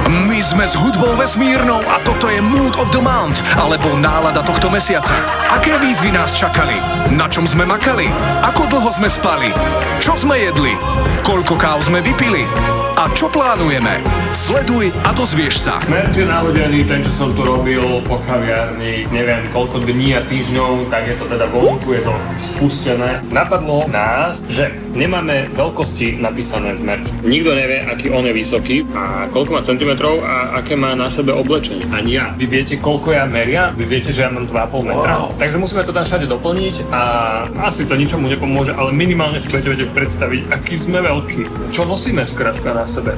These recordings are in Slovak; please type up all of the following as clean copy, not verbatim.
My sme s hudbou vesmírnou a toto je Mood of the Month, alebo nálada tohto mesiaca. Aké výzvy nás čakali? Na čom sme makali? Ako dlho sme spali? Čo sme jedli? Koľko káv sme vypili? A čo plánujeme? Sleduj a dozvieš sa. Merch je nahodený, ten, čo som tu robil po kaviarni, neviem koľko dní a týždňov, tak je to teda vonku, je to spustené. Napadlo nás, že nemáme veľkosti napísané v merch. Nikto nevie, aký on je vysoký a koľko má centimetrov a aké má na sebe oblečenie. Ani ja. Vy viete, koľko ja meria? Vy viete, že ja mám 2,5 metra. Wow. Takže musíme to tam všade doplniť a asi to ničomu nepomôže, ale minimálne si budete vedieť predstaviť, aký sme veľkí. Čo nosíme skrátka na sebe.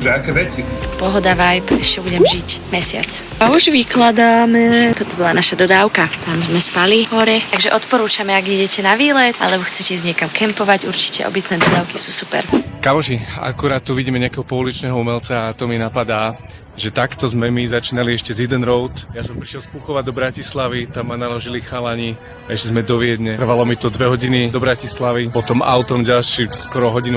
Že aké veci. Pohoda vibe, ešte budem žiť mesiac. A už vykladáme. Toto bola naša dodávka. Tam sme spali hore. Takže odporúčame, ak idete na výlet, alebo chcete ísť niekam kempovať, určite obytné dodávky sú super. Kamoši, akurát tu vidíme nejakého pouličného umelca a to mi napadá, že takto sme my začínali ešte z Eden Road. Ja som prišiel z Púchova do Bratislavy, tam ma naložili chalani, ešte sme do Viedne. Trvalo mi to 2 hodiny do Bratislavy, potom autom ďalší skoro 1,5 hodiny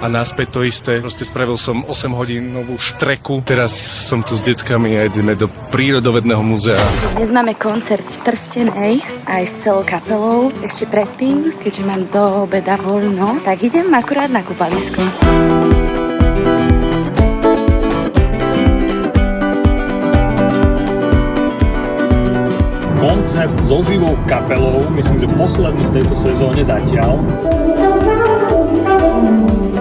a naspäť to isté. Proste spravil som 8 hodín novú štreku. Teraz som tu s deckami a ideme do prírodovedného múzea. Dnes máme koncert v Trstenej aj s celou kapelou. Ešte predtým, keďže mám do obeda voľno, tak idem akurát na kúpalisko. Koncert so živou kapelou, myslím, že posledný v tejto sezóne zatiaľ.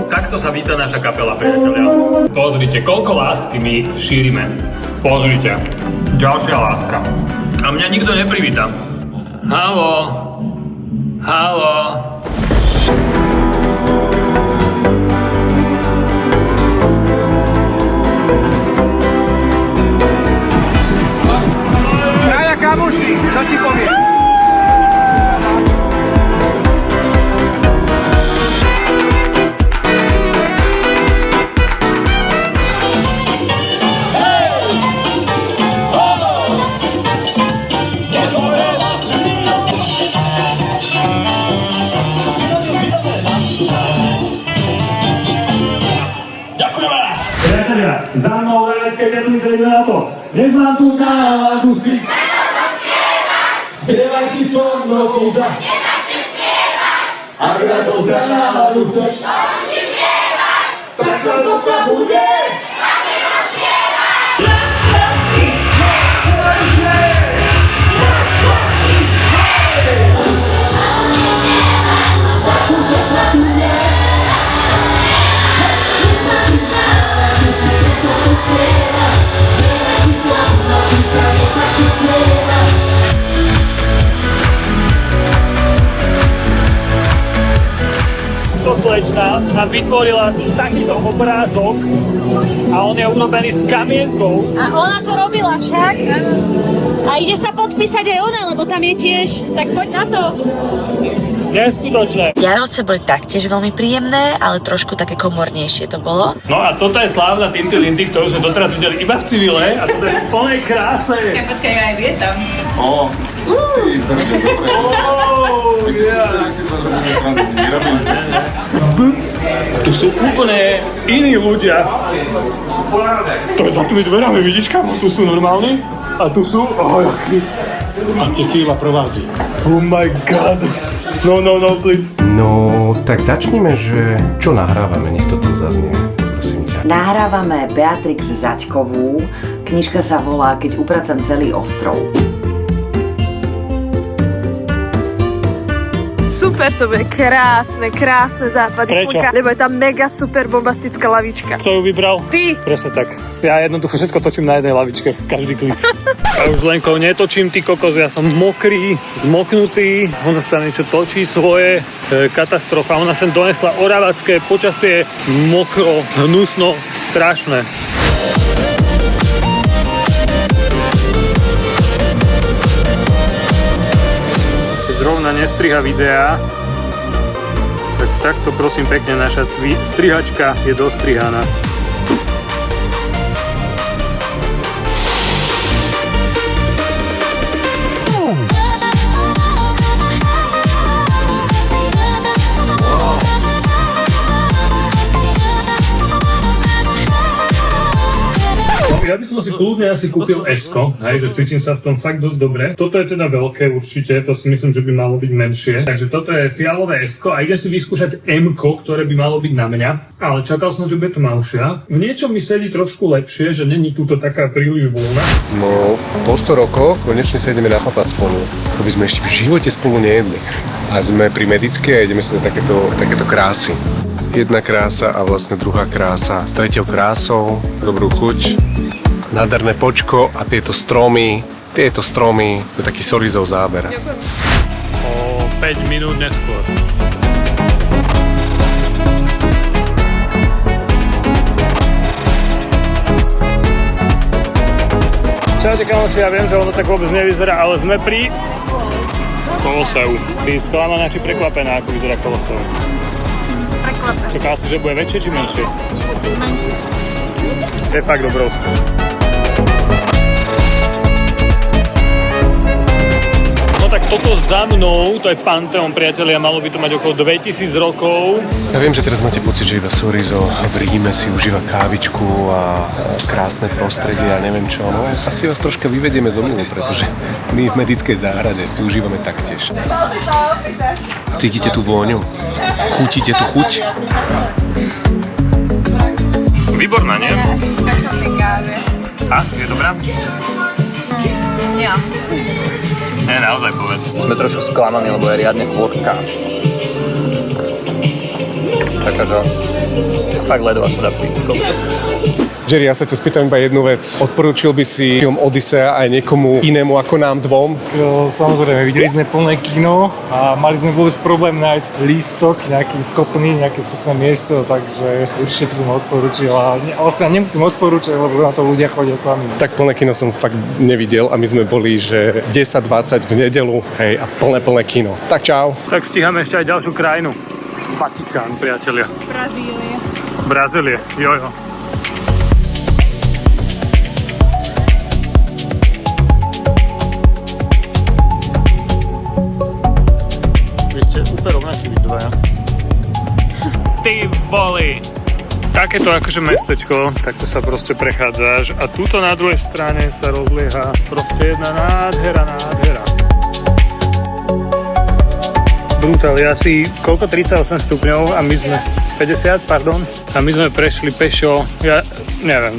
Takto sa víta naša kapela, priatelia. Pozrite, koľko lásky my šírime. Pozrite, ďalšia láska. A mňa nikto neprivíta. Haló, haló. Kamuši, čo ti poviem? Priatelia, za mnou Lajecká Teplice, ideme na to. Dnes mám tu náladu si. Spievaj si so mnou, kúza. Nezačne spievať. Ak radosť a náladu chceš, to už vypievať. Tak sa to sa bude. Tak je rozpievať. Nastropí, hejže. Nastropí, hej. Tak sa to sa bude. Nastropí, náladu si, to sú spievať. Spievaj si so mnou, kúza. Nezačne spievať. Slečna nám vytvorila takýto obrázok a on je urobený s kamienkou. A ona to robila však. A ide sa podpísať aj ona, lebo tam je tiež. Tak poď na to. Neskutočné. Vianoce boli taktiež veľmi príjemné, ale trošku také komornejšie to bolo. No a toto je slávna Tinty Lindy, ktorú sme doteraz videli iba v civile a toto je v plnej kráse. Počkaj, aj vie tam. Ó, ty, veľmi dobre. Víte si, že si sme zrobili srandu, nerobili veci. Tu sú úplne iní ľudia. To je za tými dverami, vidíš kamo? Tu sú normálni a tu sú, jaký. A tie síla provází. Oh my god. No, please. No, tak začneme, že čo nahrávame, nech to tam zaznie, prosím ťa. Nahrávame Beatrix Zaďkovú, knižka sa volá Keď upracam celý ostrov. Super, to bude krásne západy. Prečo? Lebo je tam mega super bombastická lavička. Kto ju vybral? Ty. Presne tak. Ja jednoducho všetko točím na jednej lavičke, každý klip. Ja už len netočím, ty kokos, ja som mokrý, zmoknutý, ona sa niečo točí svoje, katastrofa. Ona sem donesla oravacké počasie, mokro, hnusno, strašné. Zrovna nestriha videa, tak takto prosím pekne naša strihačka je dostrihaná. Ja by som si kľudne asi kúpil S-ko, hej, že cítim sa v tom fakt dosť dobre. Toto je teda veľké určite, to si myslím, že by malo byť menšie. Takže toto je fialové S-ko a idem si vyskúšať M-ko, ktoré by malo byť na mňa. Ale čakal som, že bude to malšia. V niečom mi sedí trošku lepšie, že není túto taká príliš voľná. No, po 100 rokoch konečne sa ideme napapať spolu. To by sme ešte v živote spolu nejedli. A sme pri Medickej a ideme si na takéto krásy. Jedna krása a vlastne druhá krása s tretiou krásou, dobrú chuť, nádherné počko a tieto stromy, to je taký Sorizov záber. O 5 minút neskôr. Čaute kamoši, ja viem, že ono tak vôbec nevyzerá, ale sme pri Koloseu. Si sklamaná či prekvapená, ako vyzerá Koloseu? Prekvapená. Čakala si, že bude väčšie či menšie? Menšie. Je fakt obrovské. No tak toto za mnou, to je Pantheon, priatelia, malo by to mať okolo 2000 rokov. Ja viem, že teraz máte pocit, že iba Sorizo v Ríme si užíva kávičku a krásne prostredie a neviem čo. No, asi vás troška vyvedieme z omylu, pretože my v Medickej záhrade si užívame taktiež. Cítite tú vôňu? Chutíte tú chuť? Výborná, nie? A, je dobrá? Ja. Nie, naozaj povedz. Sme trošku sklamaní, lebo je riadne horká. Takáže fakt ledová sa dá piť. Jerry, ja sa ťa spýtam iba jednu vec. Odporúčil by si film Odysea aj niekomu inému ako nám dvom? Samozrejme, videli sme plné kino a mali sme vôbec problém nájsť lístok, nejaké schopné miesto, takže určite by som odporúčil. A vlastne nemusím odporúčať, lebo na to ľudia chodia sami. Tak plné kino som fakt nevidel a my sme boli, že 10-20 v nedelu, hej, a plné kino. Tak čau. Tak stíhame ešte aj ďalšiu krajinu. Vatikán, priatelia. Brazília, jojo. Vy ste úplne rovnakí vy dvaja. Ty voli! Takéto akože mestečko, takto sa proste prechádzaš a tuto na druhej strane sa rozlieha proste jedna nádhera. Brutál, je asi koľko? 38 stupňov a my sme 50, pardon. A my sme prešli pešo, ja neviem.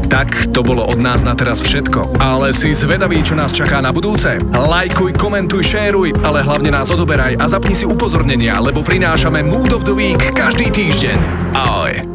Tak, to bolo od nás na teraz všetko. Ale si zvedavý, čo nás čaká na budúce? Lajkuj, komentuj, šéruj, ale hlavne nás odoberaj a zapni si upozornenia, lebo prinášame Mood of the Week každý týždeň. Ahoj.